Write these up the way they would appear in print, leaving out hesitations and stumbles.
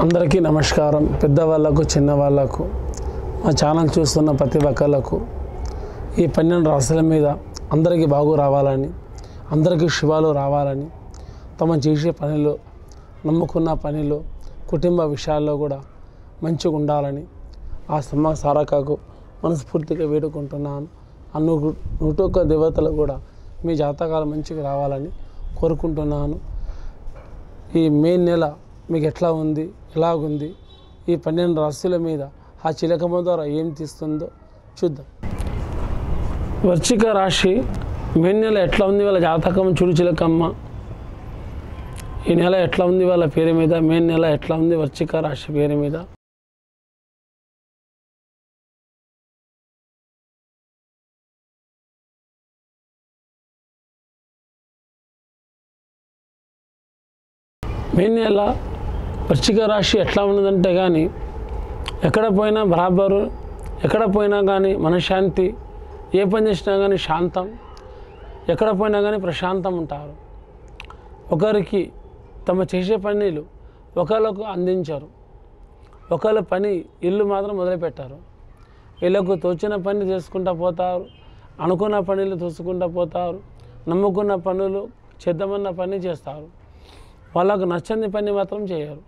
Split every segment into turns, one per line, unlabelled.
అందరికీ నమస్కారం. పెద్దవాళ్ళకు చిన్నవాళ్ళకు మా ఛానల్ చూస్తున్న ప్రతి ఒక్కళ్ళకు ఈ 12 రాశుల మీద అందరికీ బాగు రావాలని, అందరికీ శుభాలు రావాలని, తమ చేసే పనిలో, నమ్ముకున్న పనిలో, కుటుంబ విషయాల్లో కూడా మంచిగా ఉండాలని ఆ సమ్మ సారకకు మనస్ఫూర్తిగా వేడుకుంటున్నాను. ఆ 101 దేవతలు కూడా మీ జాతకాలు మంచిగా రావాలని కోరుకుంటున్నాను. ఈ మే నెల మీకు ఎట్లా ఉంది, ఎలాగుంది, ఈ 12 రాశుల మీద ఆ చిలకమ్మ ద్వారా ఏం తీస్తుందో చూద్దాం. వృశ్చిక రాశి మే నెల ఎట్లా ఉంది వాళ్ళ జాతకం చూడు చిలకమ్మ. ఈ నెల ఎట్లా ఉంది వాళ్ళ పేరు మీద, మే నెల ఎట్లా ఉంది వృశ్చిక రాశి పేరు మీద. మే నెల వృశ్చిక రాశి ఎట్లా ఉన్నదంటే కానీ ఎక్కడ పోయినా బరాబరు, ఎక్కడ పోయినా కానీ మనశ్శాంతి, ఏ పని చేసినా కానీ శాంతం, ఎక్కడ పోయినా కానీ ప్రశాంతం ఉంటారు. ఒకరికి తమ చేసే పనులు ఒకళ్ళకు అందించారు, ఒకళ్ళ పని ఇల్లు మాత్రం మొదలుపెట్టారు. వీళ్ళకు తోచిన పని చేసుకుంటూ పోతారు, అనుకున్న పనులు చూసుకుంటూ పోతారు, నమ్ముకున్న పనులు చేద్దామన్న పని చేస్తారు. వాళ్ళకు నచ్చని పని మాత్రం చేయరు.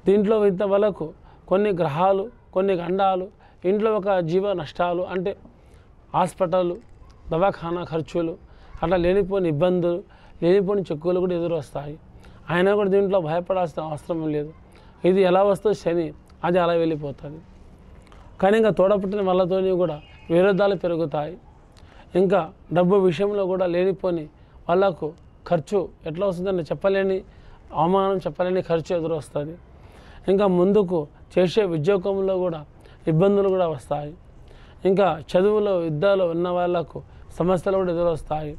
దీంట్లో ఇంత వాళ్ళకు కొన్ని గ్రహాలు, కొన్ని గండాలు, ఇంట్లో ఒక జీవ నష్టాలు అంటే హాస్పిటల్, దవాఖానా ఖర్చులు, అట్లా లేనిపోని ఇబ్బందులు, లేనిపోని చెక్కులు కూడా ఎదురు వస్తాయి. అయినా కూడా దీంట్లో భయపడాల్సిన అవసరం లేదు. ఇది ఎలా వస్తుంది శని, అది అలా వెళ్ళిపోతుంది. కానీ ఇంకా తోడపుట్టిన వాళ్ళతో కూడా విరోధాలు పెరుగుతాయి. ఇంకా డబ్బు విషయంలో కూడా లేనిపోని వాళ్ళకు ఖర్చు ఎట్లా వస్తుందని చెప్పలేని అవమానం, చెప్పలేని ఖర్చు ఎదురు వస్తుంది. ఇంకా ముందుకు చేసే ఉద్యోగంలో కూడా ఇబ్బందులు కూడా వస్తాయి. ఇంకా చదువులో, యుద్ధాలు ఉన్న వాళ్ళకు సమస్యలు కూడా ఎదురొస్తాయి.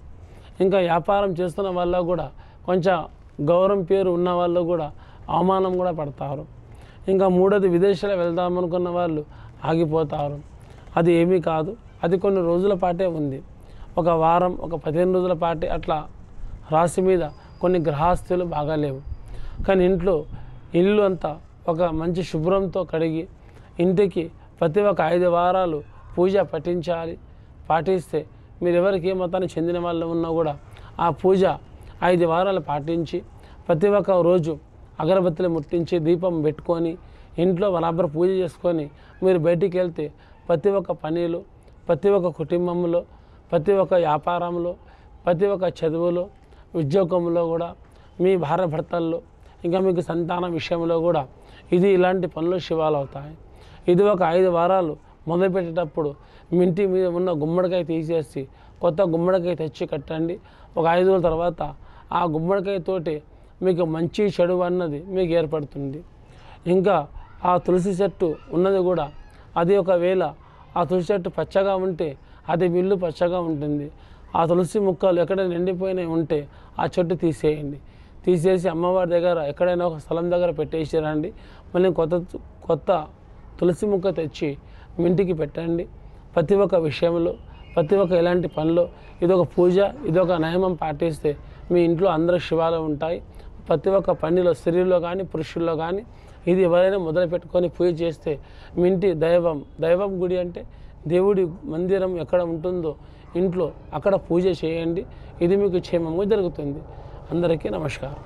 ఇంకా వ్యాపారం చేస్తున్న వాళ్ళకు కూడా కొంచెం గౌరవం పేరు ఉన్న వాళ్ళు కూడా అవమానం కూడా పడతారు. ఇంకా మూడోది విదేశాలు వెళ్దామనుకున్న వాళ్ళు ఆగిపోతారు. అది ఏమీ కాదు, అది కొన్ని రోజుల పాటే ఉంది. ఒక వారం, ఒక 15 రోజుల పాటే అట్లా రాశి మీద కొన్ని గ్రహాస్తులు బాగాలేవు. కానీ ఇల్లు అంతా ఒక మంచి శుభ్రంతో కడిగి ఇంటికి ప్రతి ఒక్క 5 వారాలు పూజ పాటిస్తే మీరు ఎవరికి ఏ మతానికి చెందిన వాళ్ళు ఉన్నా కూడా ఆ పూజ 5 వారాలు పాటించి ప్రతి ఒక్క రోజు అగరబత్తులు ముట్టించి దీపం పెట్టుకొని ఇంట్లో బరాబర్ పూజ చేసుకొని మీరు బయటికి వెళ్తే ప్రతి ఒక్క పనిలో, ప్రతి ఒక్క కుటుంబంలో, ప్రతి ఒక్క వ్యాపారంలో, ప్రతి ఒక్క చదువులో, ఉద్యోగంలో కూడా, మీ భార్య భర్తల్లో, ఇంకా మీకు సంతానం విషయంలో కూడా ఇలాంటి పనులు శివాలు అవుతాయి. ఇది ఒక 5 వారాలు మొదలుపెట్టేటప్పుడు మీ ఇంటి మీద ఉన్న గుమ్మడికాయ తీసేసి కొత్త గుమ్మడికాయ తెచ్చి కట్టండి. ఒక 5 రోజుల తర్వాత ఆ గుమ్మడికాయతోటి మీకు మంచి చెడు అన్నది మీకు ఏర్పడుతుంది. ఇంకా ఆ తులసి చెట్టు ఉన్నది కూడా, అది ఒకవేళ ఆ తులసి చెట్టు పచ్చగా ఉంటే అది ఇల్లు పచ్చగా ఉంటుంది. ఆ తులసి ముక్కలు ఎక్కడైనా ఎండిపోయినవి ఉంటే ఆ చెట్టు తీసేసి అమ్మవారి దగ్గర ఎక్కడైనా ఒక స్థలం దగ్గర పెట్టేసిరండి. మళ్ళీ కొత్త తులసి ముక్క తెచ్చి మీ ఇంటికి పెట్టండి. ప్రతి ఒక్క విషయంలో, ప్రతి ఒక్క ఎలాంటి పనిలో ఇదొక పూజ, ఇదొక నియమం పాటిస్తే మీ ఇంట్లో అందరూ శివాలు ఉంటాయి. ప్రతి ఒక్క పనిలో, స్త్రీలో కానీ పురుషుల్లో కానీ ఇది ఎవరైనా మొదలు పెట్టుకొని పూజ చేస్తే మీ ఇంటి దైవం గుడి అంటే దేవుడి మందిరం ఎక్కడ ఉంటుందో ఇంట్లో అక్కడ పూజ చేయండి. ఇది మీకు క్షేమంగా జరుగుతుంది. అందరికీ నమస్కారం.